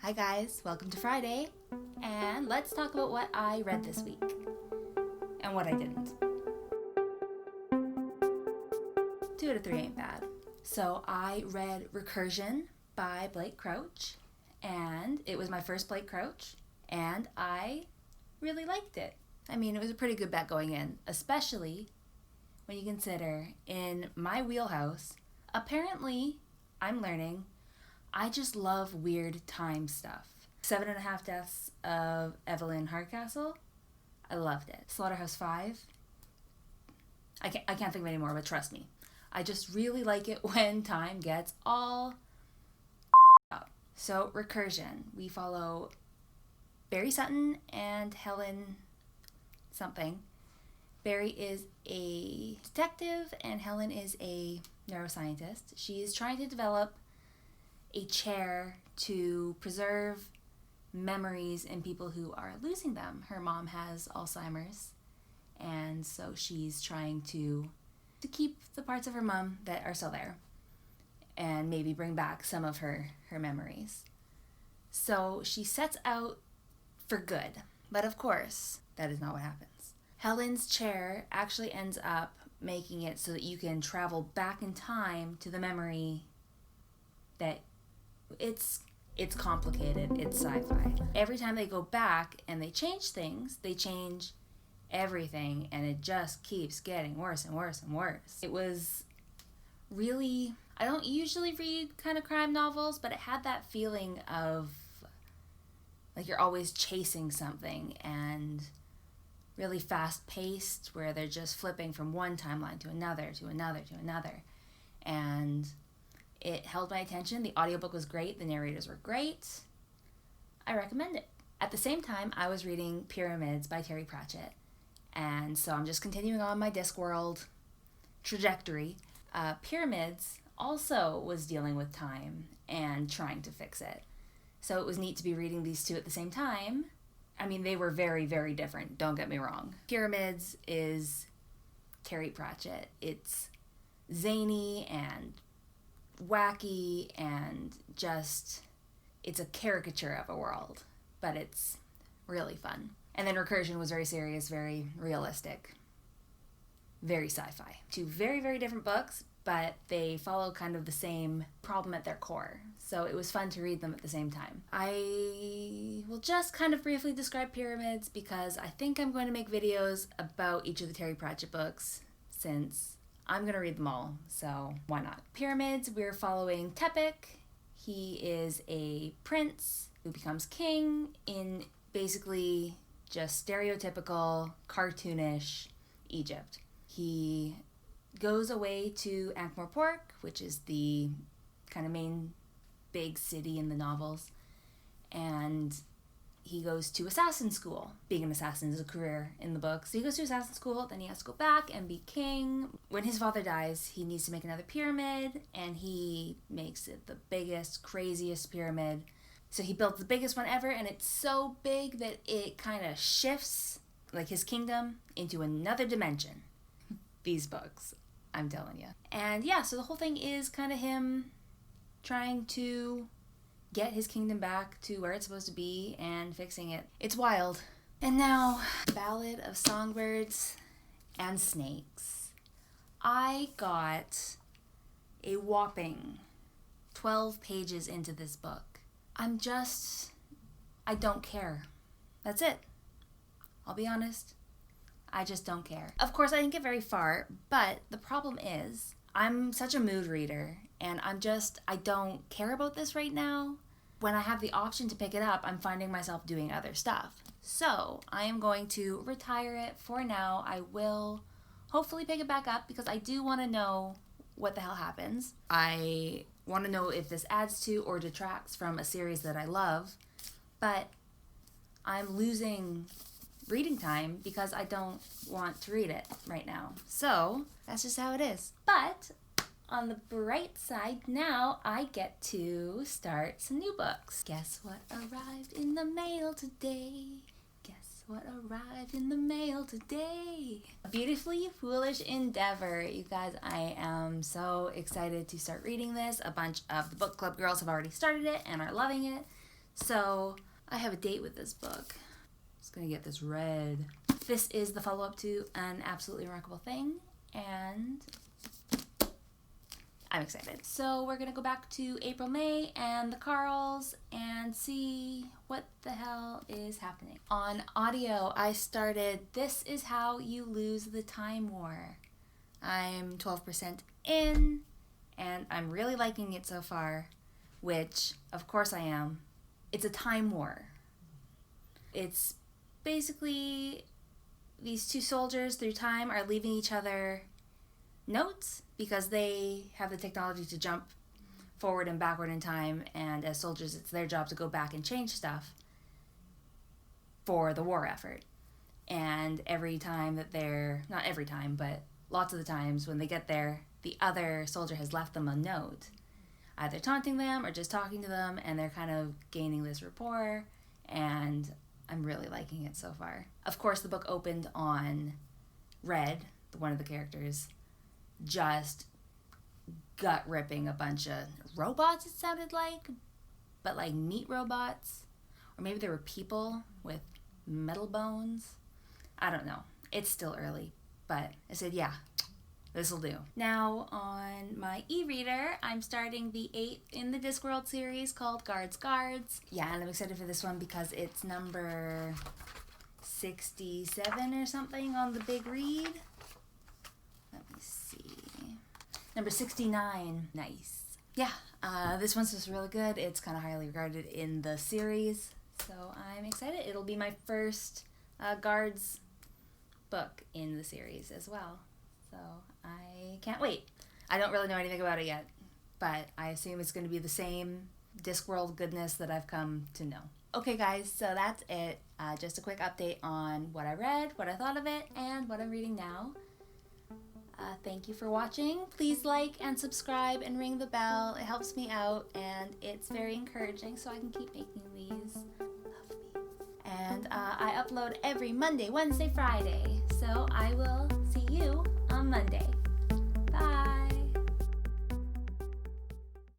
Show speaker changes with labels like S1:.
S1: Hi guys, welcome to Friday, and let's talk about what I read this week and what I didn't. 2 out of 3 ain't bad. So I read Recursion by Blake Crouch, and it was my first Blake Crouch, and I really liked it. I mean, it was a pretty good bet going in, especially when you consider in my wheelhouse, apparently, I'm learning, I just love weird time stuff. 7.5 Deaths of Evelyn Hardcastle, I loved it. Slaughterhouse-Five, I can't think of any more, but trust me. I just really like it when time gets all up. So, Recursion, we follow Barry Sutton and Helen something. Barry is a detective and Helen is a neuroscientist. She's trying to develop a chair to preserve memories in people who are losing them. Her mom has Alzheimer's, and so she's trying to keep the parts of her mom that are still there and maybe bring back some of her memories. So she sets out for good, but of course, that is not what happens. Helen's chair actually ends up making it so that you can travel back in time to the memory that it's complicated, it's sci-fi. Every time they go back and they change things, they change everything, and it just keeps getting worse and worse and worse. It was really, I don't usually read kind of crime novels, but it had that feeling of like you're always chasing something and really fast-paced, where they're just flipping from one timeline to another, to another, to another. And it held my attention. The audiobook was great. The narrators were great. I recommend it. At the same time, I was reading Pyramids by Terry Pratchett. And so I'm just continuing on my Discworld trajectory. Pyramids also was dealing with time and trying to fix it. So it was neat to be reading these two at the same time. I mean, they were very, very different, don't get me wrong. Pyramids is Terry Pratchett. It's zany and wacky and just, it's a caricature of a world, but it's really fun. And then Recursion was very serious, very realistic, very sci-fi. Two very, very different books, but they follow kind of the same problem at their core. So it was fun to read them at the same time. I will just kind of briefly describe Pyramids because I think I'm going to make videos about each of the Terry Pratchett books since I'm going to read them all, so why not? Pyramids, we're following Tepik. He is a prince who becomes king in basically just stereotypical, cartoonish Egypt. He goes away to Ankh-Morpork, which is the kind of main big city in the novels, and he goes to assassin school. Being an assassin is a career in the book. So he goes to assassin school, then he has to go back and be king. When his father dies, he needs to make another pyramid, and he makes it the biggest, craziest pyramid. So he built the biggest one ever, and it's so big that it kind of shifts, like his kingdom, into another dimension. These books, I'm telling you. And yeah, so the whole thing is kind of him trying to get his kingdom back to where it's supposed to be and fixing it. It's wild. And now, Ballad of Songbirds and Snakes. I got a whopping 12 pages into this book. I don't care. That's it. I'll be honest. I just don't care. Of course, I didn't get very far, but the problem is I'm such a mood reader, and I don't care about this right now. When I have the option to pick it up, I'm finding myself doing other stuff. So I am going to retire it for now. I will hopefully pick it back up because I do want to know what the hell happens. I want to know if this adds to or detracts from a series that I love, but I'm losing reading time because I don't want to read it right now. So that's just how it is. But on the bright side, now I get to start some new books. Guess what arrived in the mail today? Guess what arrived in the mail today? A Beautifully Foolish Endeavor. You guys, I am so excited to start reading this. A bunch of the book club girls have already started it and are loving it. So I have a date with this book. Just gonna get this read. This is the follow-up to An Absolutely Remarkable Thing, and I'm excited. So we're gonna go back to April, May, and the Carls and see what the hell is happening. On audio, I started This Is How You Lose the Time War. I'm 12% in, and I'm really liking it so far, which, of course I am. It's a time war. It's basically these two soldiers through time are leaving each other notes because they have the technology to jump forward and backward in time, and as soldiers it's their job to go back and change stuff for the war effort. And every time that not every time, but lots of the times when they get there, the other soldier has left them a note, either taunting them or just talking to them, and they're kind of gaining this rapport, and I'm really liking it so far. Of course, the book opened on Red, one of the characters, just gut-ripping a bunch of robots, it sounded like, but like meat robots, or maybe there were people with metal bones. I don't know. It's still early, but I said, yeah, this'll do. Now, on my e-reader, I'm starting the 8th in the Discworld series called Guards Guards. Yeah, and I'm excited for this one because it's number 67 or something on the big read. Let me see. Number 69. Nice. Yeah, this one's just really good. It's kind of highly regarded in the series, so I'm excited. It'll be my first Guards book in the series as well. So I can't wait. I don't really know anything about it yet, but I assume it's going to be the same Discworld goodness that I've come to know. Okay guys, so that's it. Just a quick update on what I read, what I thought of it, and what I'm reading now. Thank you for watching. Please like and subscribe and ring the bell. It helps me out and it's very encouraging so I can keep making these. Love me. And I upload every Monday, Wednesday, Friday. So I will see you on Monday. Bye.